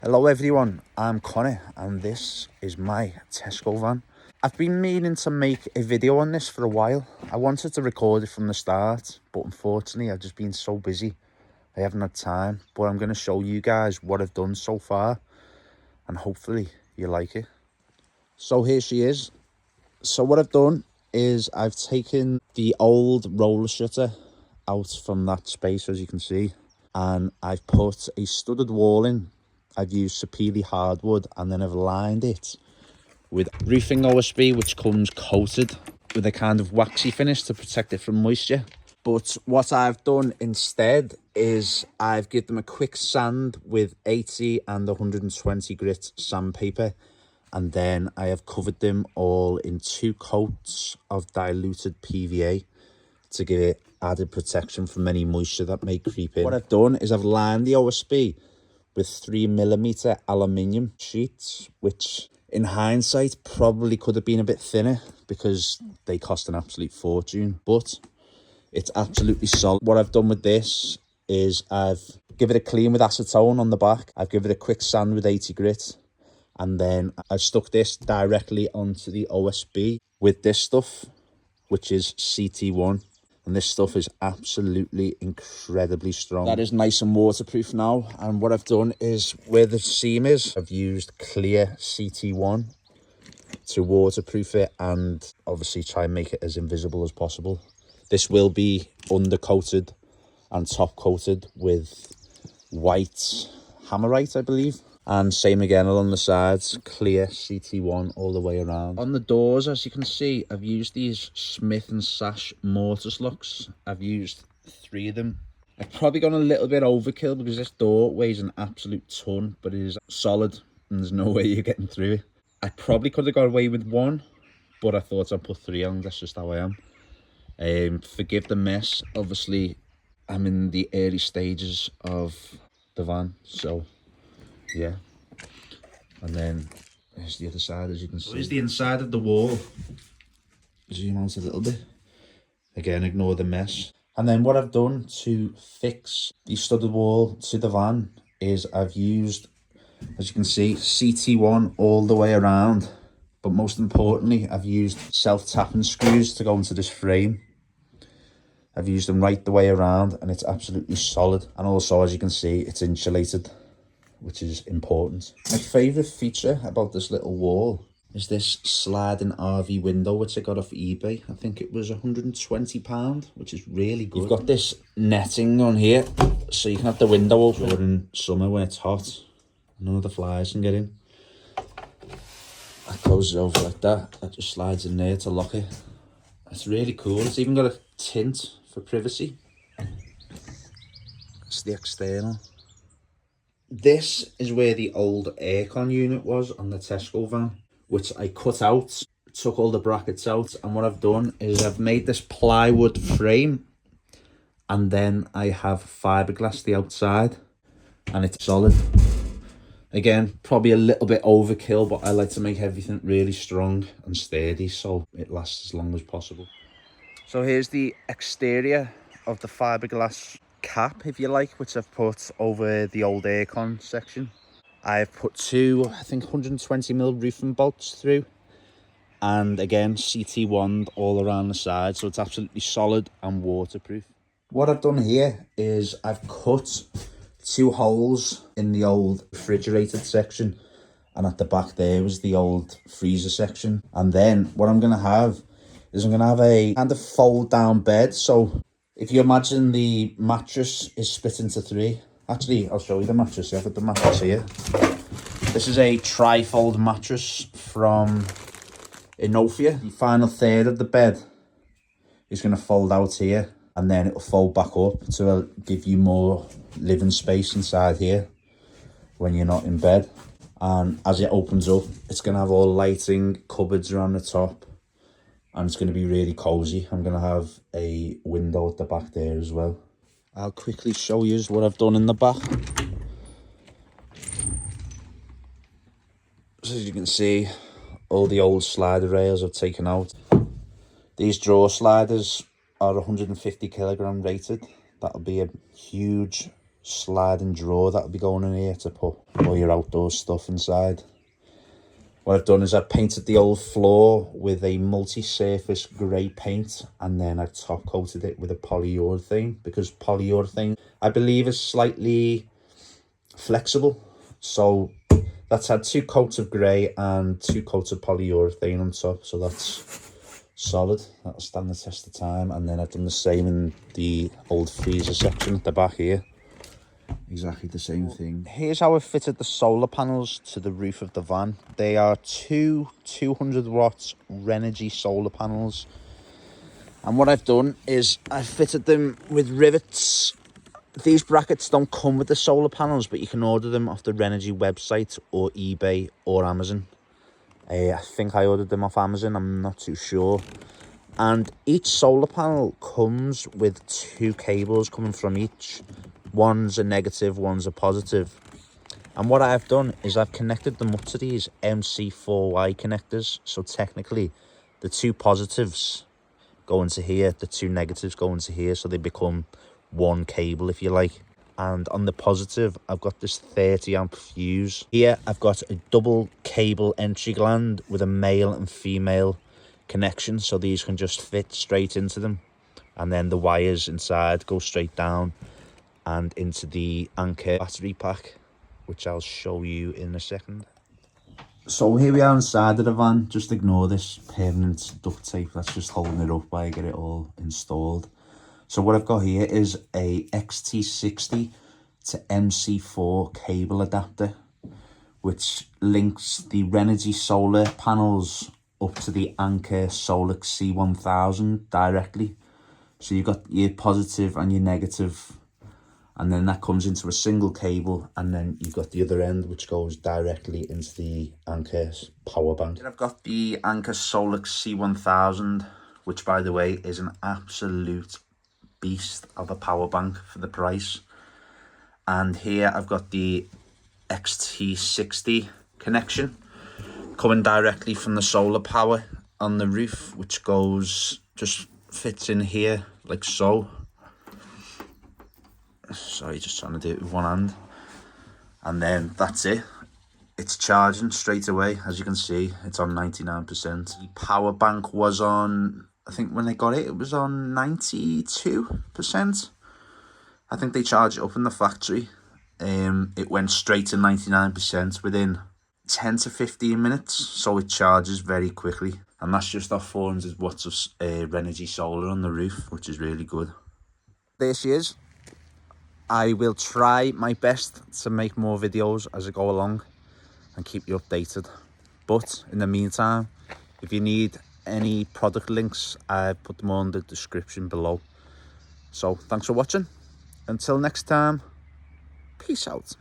Hello everyone, I'm Connor and this is my Tesco van. I've been meaning to make a video on this for a while. I wanted to record it from the start, but unfortunately I've just been so busy. I haven't had time, but I'm going to show you guys what I've done so far and hopefully you like it. So here she is. So what I've done is I've taken the old roller shutter out from that space, as you can see, and I've put a studded wall in. I've used Sapele hardwood and then I've lined it with roofing OSB, which comes coated with a kind of waxy finish to protect it from moisture. But what I've done instead is I've given them a quick sand with 80 and 120 grit sandpaper, and then I have covered them all in 2 coats of diluted PVA to give it added protection from any moisture that may creep in. What I've done is I've lined the OSB with 3mm aluminium sheets, which in hindsight probably could have been a bit thinner because they cost an absolute fortune, but it's absolutely solid. What I've done with this is I've given it a clean with acetone on the back. I've given it a quick sand with 80 grit, and then I've stuck this directly onto the OSB with this stuff, which is CT1. And this stuff is absolutely incredibly strong. That is nice and waterproof now. And what I've done is where the seam is, I've used clear CT1 to waterproof it and obviously try and make it as invisible as possible. This will be undercoated and top coated with white hammerite, I believe. And same again along the sides, clear CT1 all the way around. On the doors, as you can see, I've used these Smith & Sash mortise locks. I've used 3 of them. I've probably gone a little bit overkill because this door weighs an absolute ton, but it is solid and there's no way you're getting through it. I probably could have got away with 1, but I thought I'd put 3 on. That's just how I am. Forgive the mess. Obviously, I'm in the early stages of the van, so yeah. And then there's the other side, as you can see. Here's the inside of the wall. Zoom out a little bit. Again, ignore the mess. And then what I've done to fix the studded wall to the van is I've used, as you can see, CT1 all the way around. But most importantly, I've used self-tapping screws to go into this frame. I've used them right the way around and it's absolutely solid. And also, as you can see, it's insulated, which is important. My favourite feature about this little wall is this sliding RV window, which I got off eBay. I think it was £120, which is really good. You've got this netting on here, so you can have the window open during summer when it's hot. None of the flies can get in. That closes over like that. That just slides in there to lock it. It's really cool. It's even got a tint for privacy. It's the external. This is where the old aircon unit was on the Tesco van, which I cut out, took all the brackets out, and what I've done is I've made this plywood frame, and then I have fiberglass the outside, and it's solid. Again, probably a little bit overkill, but I like to make everything really strong and sturdy so it lasts as long as possible. So here's the exterior of the fiberglass cap, if you like, which I've put over the old aircon section. I've put 2, I think 120mm roofing bolts through, and again CT1 all around the side, so it's absolutely solid and waterproof. What I've done here is I've cut 2 holes in the old refrigerated section, and at the back there was the old freezer section. And then what I'm going to have is I'm going to have a kind of fold down bed. So if you imagine the mattress is split into 3. Actually, I'll show you the mattress. I've got the mattress here. This is a tri-fold mattress from Renogy. The final third of the bed is going to fold out here, and then it'll fold back up to give you more living space inside here when you're not in bed. And as it opens up, it's going to have all lighting, cupboards around the top, and it's going to be really cozy. I'm going to have a window at the back there as well. I'll quickly show you what I've done in the back. So as you can see, all the old slider rails I've taken out. These drawer sliders are 150 kilogram rated. That'll be a huge sliding drawer that'll be going in here to put all your outdoor stuff inside. What I've done is I've painted the old floor with a multi-surface grey paint, and then I top coated it with a polyurethane, because polyurethane, I believe, is slightly flexible. So that's had 2 coats of grey and 2 coats of polyurethane on top, so that's solid. That'll stand the test of time. And then I've done the same in the old freezer section at the back here. Exactly the same thing. Here's how I've fitted the solar panels to the roof of the van. They are 200 watts Renogy solar panels. And what I've done is I've fitted them with rivets. These brackets don't come with the solar panels, but you can order them off the Renogy website or eBay or Amazon. I think I ordered them off Amazon, I'm not too sure. And each solar panel comes with 2 cables coming from each. One's a negative, one's a positive. And what I've done is I've connected them up to these MC4Y connectors. So technically, the 2 positives go into here, the 2 negatives go into here, so they become one cable, if you like. And on the positive, I've got this 30 amp fuse. Here, I've got a double cable entry gland with a male and female connection, so these can just fit straight into them. And then the wires inside go straight down and into the Anker battery pack, which I'll show you in a second. So here we are inside of the van. Just ignore this permanent duct tape that's just holding it up while I get it all installed. So what I've got here is a XT60 to MC4 cable adapter, which links the Renogy solar panels up to the Anker Solix C1000 directly. So you've got your positive and your negative, and then that comes into a single cable, and then you've got the other end which goes directly into the Anker power bank. Then I've got the Anker Solix C1000, which, by the way, is an absolute beast of a power bank for the price. And here I've got the XT60 connection coming directly from the solar power on the roof, which goes, just fits in here like so. Sorry, just trying to do it with one hand. And then that's it. It's charging straight away. As you can see, it's on 99%. The power bank was on, I think when they got it, it was on 92%. I think they charge it up in the factory. It went straight to 99% within 10 to 15 minutes. So it charges very quickly. And that's just off 400 watts of Renogy solar on the roof, which is really good. There she is. I will try my best to make more videos as I go along and keep you updated. But in the meantime, if you need any product links, I put them on the description below. So thanks for watching. Until next time, peace out.